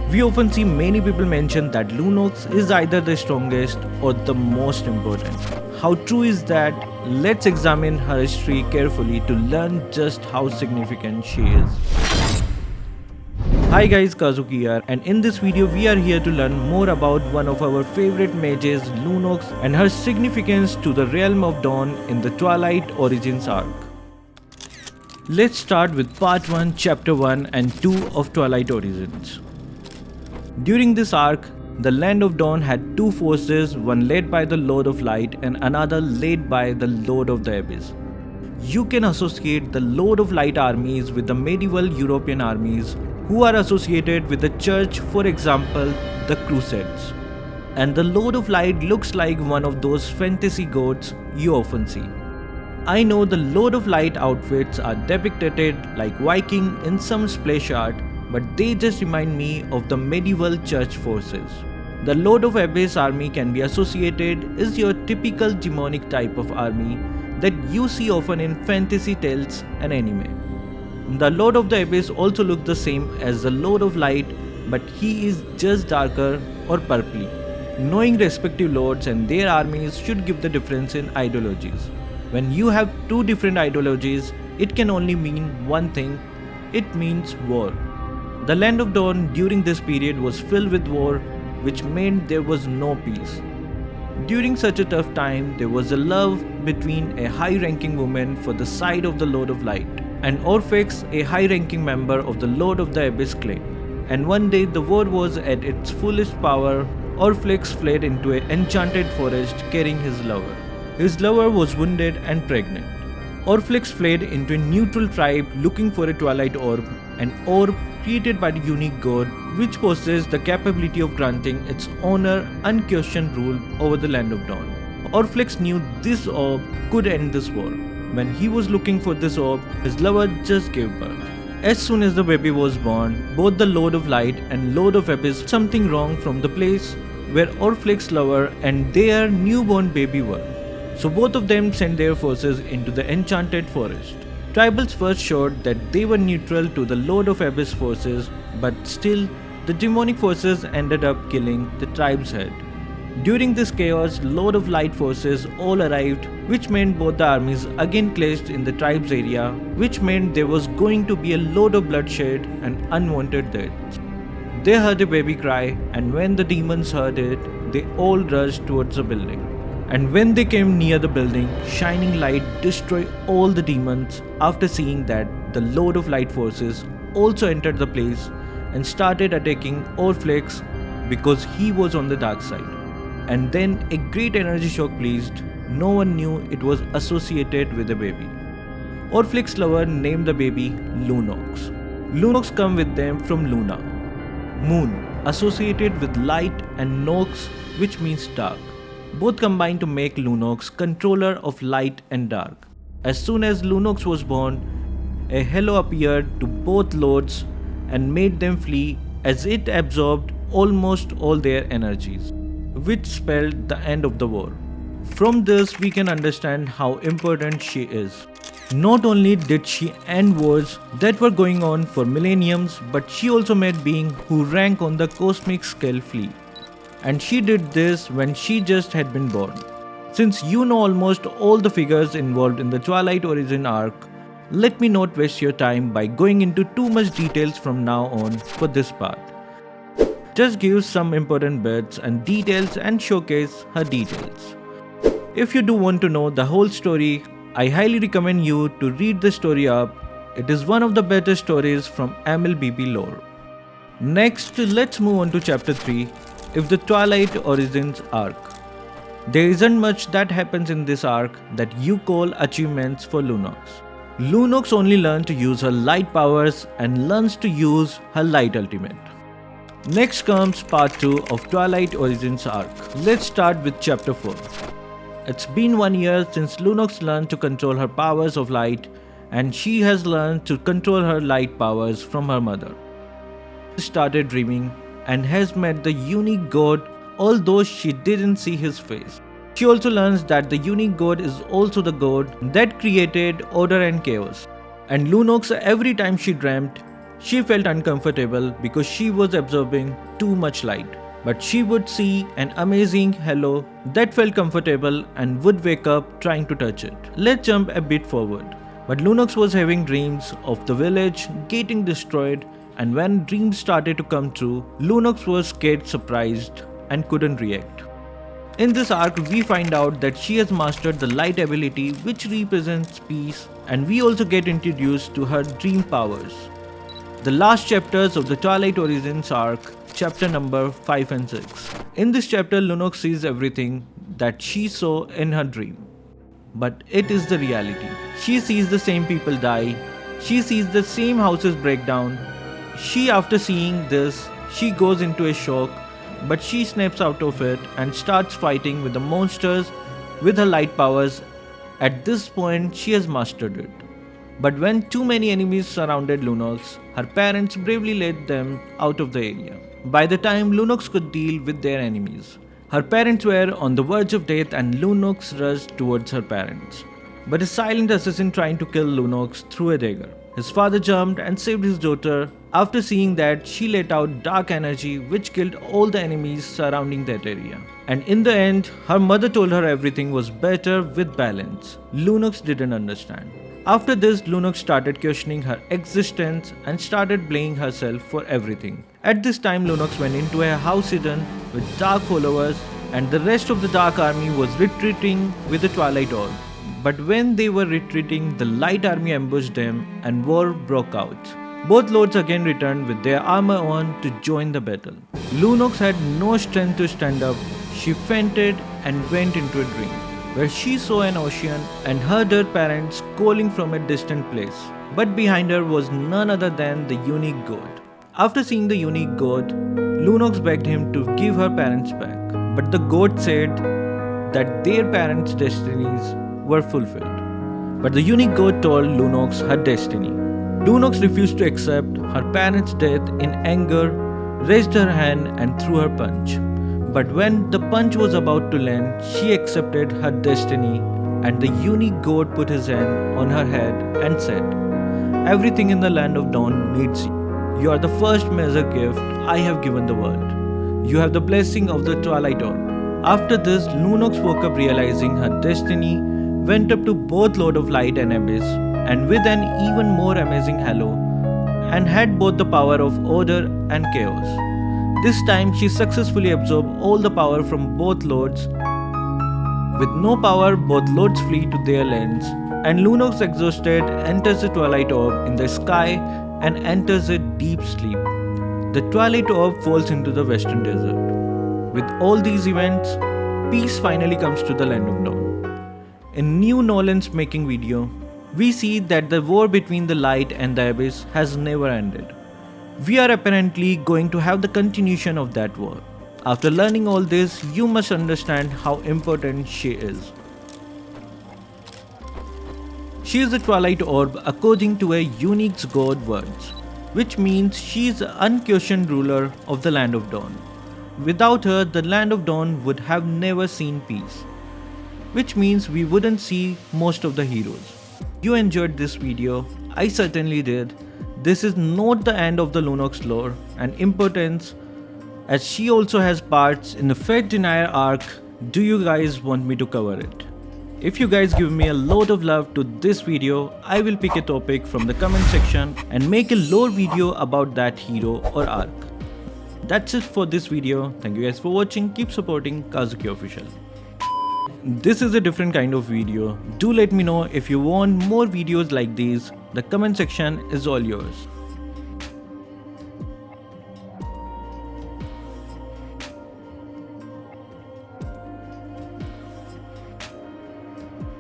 We often see many people mention that Lunox is either the strongest or the most important. How true is that? Let's examine her history carefully to learn just how significant she is. Hi guys, Kazuki here, and in this video we are here to learn more about one of our favorite mages, Lunox, and her significance to the realm of Dawn in the Twilight Origins arc. Let's start with part 1, chapter 1 and 2 of Twilight Origins. During this arc, the Land of Dawn had two forces, one led by the Lord of Light and another led by the Lord of the Abyss. You can associate the Lord of Light armies with the medieval European armies who are associated with the church, for example, the Crusades. And the Lord of Light looks like one of those fantasy gods you often see. I know the Lord of Light outfits are depicted like Viking in some splash art, but they just remind me of the medieval church forces. The Lord of Abyss army can be associated as your typical demonic type of army that you see often in fantasy tales and anime. The Lord of the Abyss also looks the same as the Lord of Light, but he is just darker or purpley. Knowing respective lords and their armies should give the difference in ideologies. When you have two different ideologies, it can only mean one thing: it means war. The Land of Dawn during this period was filled with war, which meant there was no peace. During such a tough time, there was a love between a high-ranking woman for the side of the Lord of Light and Orpheus, a high-ranking member of the Lord of the Abyss clan. And one day the war was at its fullest power. Orpheus fled into an enchanted forest carrying his lover. His lover was wounded and pregnant. Orpheus fled into a neutral tribe looking for a twilight orb, an orb created by the unique god which possessed the capability of granting its owner unquestioned rule over the Land of Dawn. Orpheus knew this orb could end this war. When he was looking for this orb, his lover just gave birth. As soon as the baby was born, both the Lord of Light and Lord of Abyss saw something wrong from the place where Orpheus' lover and their newborn baby were. So both of them sent their forces into the enchanted forest. Tribals first showed that they were neutral to the Lord of Abyss forces, but still, the demonic forces ended up killing the tribe's head. During this chaos, Lord of Light forces all arrived, which meant both the armies again clashed in the tribe's area, which meant there was going to be a load of bloodshed and unwanted deaths. They heard a baby cry, and when the demons heard it, they all rushed towards the building. And when they came near the building, shining light destroyed all the demons after seeing that the Lord of Light forces also entered the place and started attacking Orpheus because he was on the dark side. And then a great energy shock pleased. No one knew it was associated with a baby. Orpheus' lover named the baby Lunox. Lunox come with them from Luna, moon, associated with light, and Nox, which means dark. Both combined to make Lunox controller of light and dark. As soon as Lunox was born, a halo appeared to both lords and made them flee as it absorbed almost all their energies, which spelled the end of the war. From this we can understand how important she is. Not only did she end wars that were going on for millenniums, but she also made beings who rank on the cosmic scale flee. And she did this when she just had been born. Since you know almost all the figures involved in the Twilight Origin arc, let me not waste your time by going into too much details from now on for this part. Just give some important bits and details and showcase her details. If you do want to know the whole story, I highly recommend you to read the story up. It is one of the better stories from Mlbb lore. Next, let's move on to chapter 3. If the Twilight Origins arc. There isn't much that happens in this arc that you call achievements for Lunox. Lunox only learns to use her light powers and learns to use her light ultimate. Next comes part 2 of Twilight Origins arc. Let's start with chapter 4. It's been 1 year since Lunox learned to control her powers of light, and she has learned to control her light powers from her mother. She started dreaming and has met the unique god, although she didn't see his face. She also learns that the unique god is also the god that created order and chaos. And Lunox, every time she dreamt, She felt uncomfortable because she was absorbing too much light. But she would see an amazing halo that felt comfortable and would wake up trying to touch it. Let's jump a bit forward. But Lunox was having dreams of the village getting destroyed, and when dreams started to come true, Lunox was scared, surprised, and couldn't react. In this arc, we find out that she has mastered the light ability, which represents peace, and we also get introduced to her dream powers. The last chapters of the Twilight Origins arc, chapter number 5 and 6. In this chapter, Lunox sees everything that she saw in her dream. But it is the reality. She sees the same people die. She sees the same houses break down. After seeing this, she goes into a shock, but she snaps out of it and starts fighting with the monsters with her light powers. At this point, she has mastered it. But when too many enemies surrounded Lunox, her parents bravely led them out of the area. By the time Lunox could deal with their enemies, her parents were on the verge of death and Lunox rushed towards her parents. But a silent assassin trying to kill Lunox threw a dagger. His father jumped and saved his daughter. After seeing that, she let out dark energy which killed all the enemies surrounding that area. And in the end, her mother told her everything was better with balance. Lunox didn't understand. After this, Lunox started questioning her existence and started blaming herself for everything. At this time, Lunox went into a house hidden with dark followers, and the rest of the Dark Army was retreating with the Twilight Orb. But when they were retreating, the Light Army ambushed them and war broke out. Both lords again returned with their armor on to join the battle. Lunox had no strength to stand up. She fainted and went into a dream, where she saw an ocean and heard her parents calling from a distant place. But behind her was none other than the unique god. After seeing the unique god, Lunox begged him to give her parents back. But the god said that their parents' destinies were fulfilled. But the unique god told Lunox her destiny. Lunox refused to accept her parents' death. In anger, raised her hand and threw her punch. But when the punch was about to land, she accepted her destiny, and the unique god put his hand on her head and said, "Everything in the land of dawn needs you. You are the first major gift I have given the world. You have the blessing of the Twilight Orb." After this, Lunox woke up realizing her destiny, went up to both Lord of Light and Abyss, and with an even more amazing halo, and had both the power of order and chaos. This time she successfully absorbed all the power from both lords. With no power, both lords flee to their lands, and Lunox, exhausted, enters the Twilight Orb in the sky and enters a deep sleep. The Twilight Orb falls into the western desert. With all these events, peace finally comes to the land of dawn. In New Nolan's making video, we see that the war between the light and the abyss has never ended. We are apparently going to have the continuation of that war. After learning all this, you must understand how important she is. She is the Twilight Orb according to a unique god words, which means she is the unquestioned ruler of the Land of Dawn. Without her, the Land of Dawn would have never seen peace, which means we wouldn't see most of the heroes. You enjoyed this video, I certainly did. This is not the end of the Lunox lore and importance, as she also has parts in the Fate Denier arc. Do you guys want me to cover it? If you guys give me a lot of love to this video, I will pick a topic from the comment section and make a lore video about that hero or arc. That's it for this video. Thank you guys for watching. Keep supporting Kazuki Official. This is a different kind of video. Do let me know if you want more videos like these. The comment section is all yours.